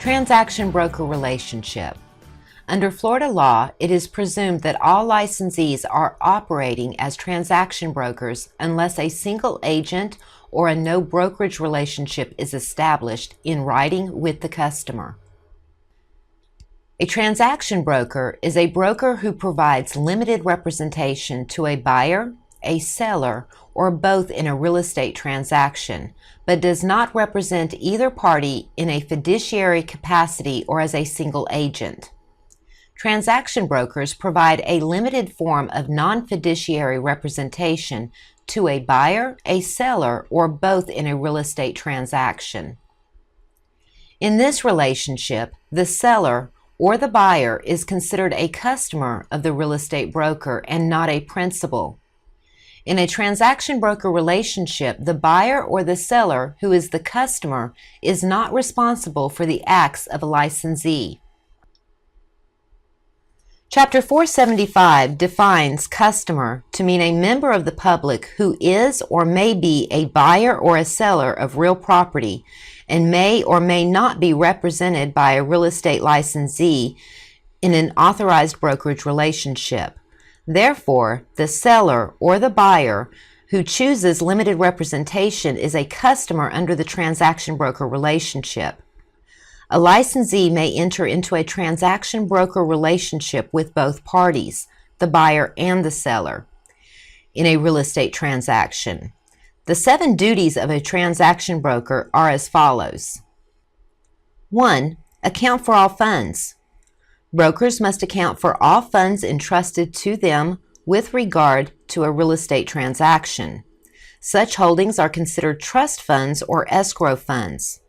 Transaction broker relationship. Under Florida law, it is presumed that all licensees are operating as transaction brokers unless a single agent or a no brokerage relationship is established in writing with the customer. A transaction broker is a broker who provides limited representation to a buyer, a seller, or both in a real estate transaction, but does not represent either party in a fiduciary capacity or as a single agent. Transaction brokers provide a limited form of non-fiduciary representation to a buyer, a seller, or both in a real estate transaction. In this relationship, the seller or the buyer is considered a customer of the real estate broker and not a principal. In a transaction broker relationship, the buyer or the seller, who is the customer, is not responsible for the acts of a licensee. Chapter 475 defines customer to mean a member of the public who is or may be a buyer or a seller of real property and may or may not be represented by a real estate licensee in an authorized brokerage relationship. Therefore, the seller or the buyer who chooses limited representation is a customer under the transaction broker relationship. A licensee may enter into a transaction broker relationship with both parties, the buyer and the seller, in a real estate transaction. The 7 duties of a transaction broker are as follows. 1. Account for all funds. Brokers must account for all funds entrusted to them with regard to a real estate transaction. Such holdings are considered trust funds or escrow funds.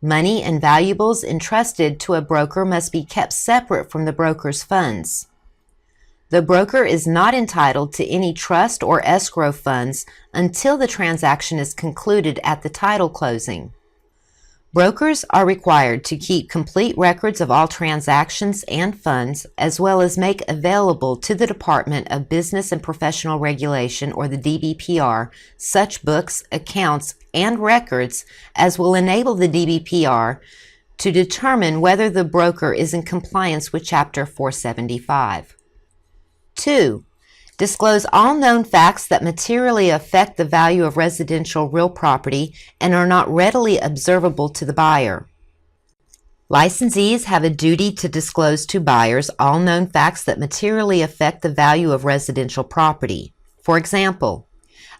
Money and valuables entrusted to a broker must be kept separate from the broker's funds. The broker is not entitled to any trust or escrow funds until the transaction is concluded at the title closing. Brokers are required to keep complete records of all transactions and funds, as well as make available to the Department of Business and Professional Regulation, or the DBPR, such books, accounts, and records as will enable the DBPR to determine whether the broker is in compliance with Chapter 475. 2. Disclose all known facts that materially affect the value of residential real property and are not readily observable to the buyer. Licensees have a duty to disclose to buyers all known facts that materially affect the value of residential property. For example,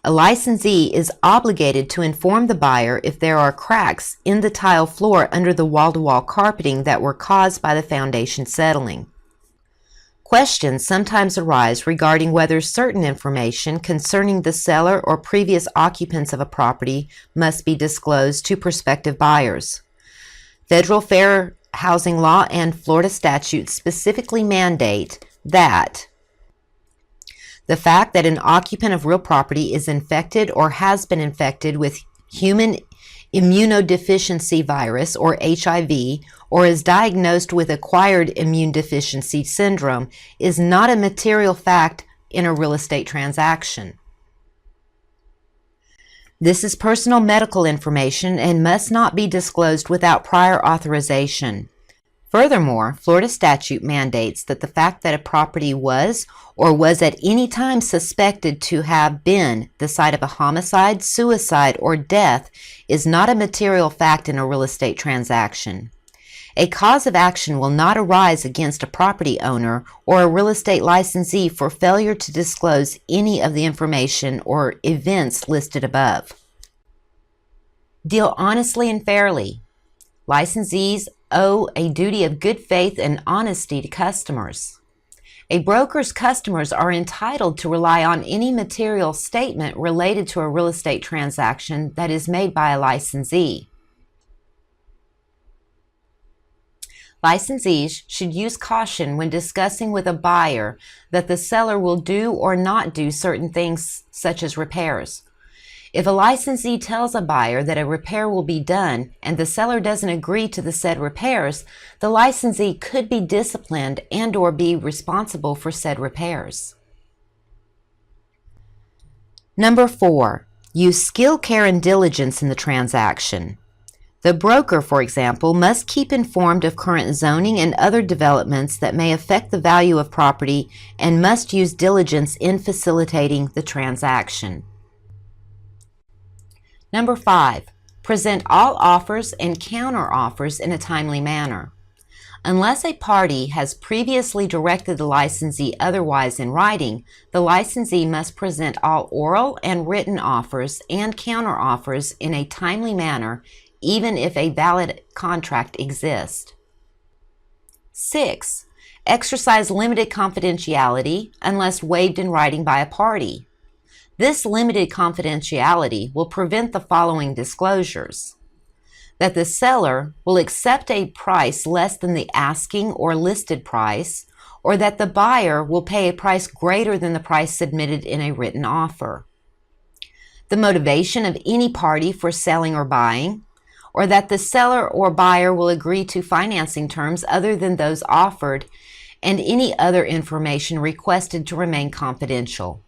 a licensee is obligated to inform the buyer if there are cracks in the tile floor under the wall-to-wall carpeting that were caused by the foundation settling. Questions sometimes arise regarding whether certain information concerning the seller or previous occupants of a property must be disclosed to prospective buyers. Federal fair housing law and Florida statutes specifically mandate that the fact that an occupant of real property is infected or has been infected with human immunodeficiency virus, or HIV, or is diagnosed with acquired immune deficiency syndrome is not a material fact in a real estate transaction. This is personal medical information and must not be disclosed without prior authorization. Furthermore, Florida statute mandates that the fact that a property was or was at any time suspected to have been the site of a homicide, suicide, or death is not a material fact in a real estate transaction. A cause of action will not arise against a property owner or a real estate licensee for failure to disclose any of the information or events listed above. Deal honestly and fairly. Licensees owe a duty of good faith and honesty to customers. A broker's customers are entitled to rely on any material statement related to a real estate transaction that is made by a licensee. Licensees should use caution when discussing with a buyer that the seller will do or not do certain things such as repairs. If a licensee tells a buyer that a repair will be done and the seller doesn't agree to the said repairs, the licensee could be disciplined and/or be responsible for said repairs. Number 4, use skill, care, and diligence in the transaction. The broker, for example, must keep informed of current zoning and other developments that may affect the value of property and must use diligence in facilitating the transaction. Number 5, present all offers and counter-offers in a timely manner. Unless a party has previously directed the licensee otherwise in writing, the licensee must present all oral and written offers and counter-offers in a timely manner, even if a valid contract exists. 6, exercise limited confidentiality unless waived in writing by a party. This limited confidentiality will prevent the following disclosures: that the seller will accept a price less than the asking or listed price, or that the buyer will pay a price greater than the price submitted in a written offer. The motivation of any party for selling or buying, or that the seller or buyer will agree to financing terms other than those offered, and any other information requested to remain confidential.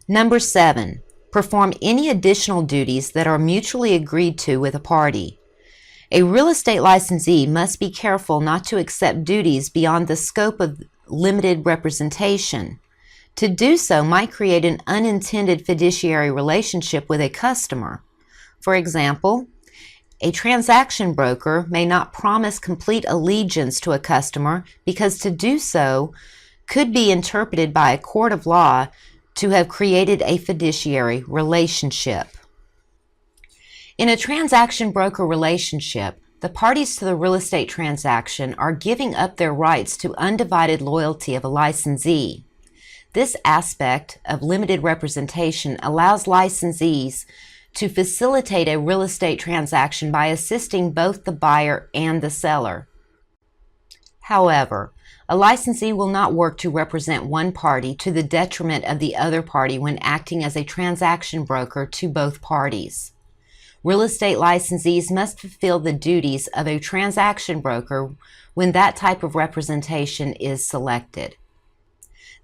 Number 7, perform any additional duties that are mutually agreed to with a party. A real estate licensee must be careful not to accept duties beyond the scope of limited representation. To do so might create an unintended fiduciary relationship with a customer. For example, a transaction broker may not promise complete allegiance to a customer because to do so could be interpreted by a court of law to have created a fiduciary relationship. In a transaction broker relationship, the parties to the real estate transaction are giving up their rights to undivided loyalty of a licensee. This aspect of limited representation allows licensees to facilitate a real estate transaction by assisting both the buyer and the seller. However, a licensee will not work to represent one party to the detriment of the other party when acting as a transaction broker to both parties. Real estate licensees must fulfill the duties of a transaction broker when that type of representation is selected.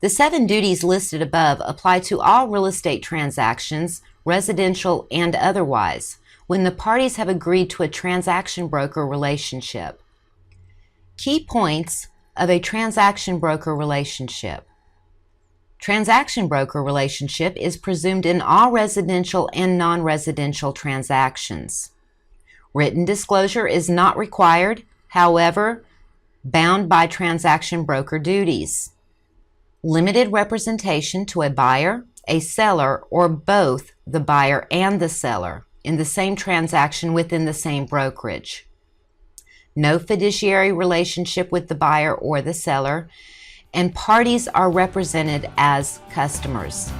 The 7 duties listed above apply to all real estate transactions, residential and otherwise, when the parties have agreed to a transaction broker relationship. Key points of a transaction broker relationship. Transaction broker relationship is presumed in all residential and non-residential transactions. Written disclosure is not required, however, bound by transaction broker duties. Limited representation to a buyer, a seller, or both the buyer and the seller in the same transaction within the same brokerage. No fiduciary relationship with the buyer or the seller, and parties are represented as customers.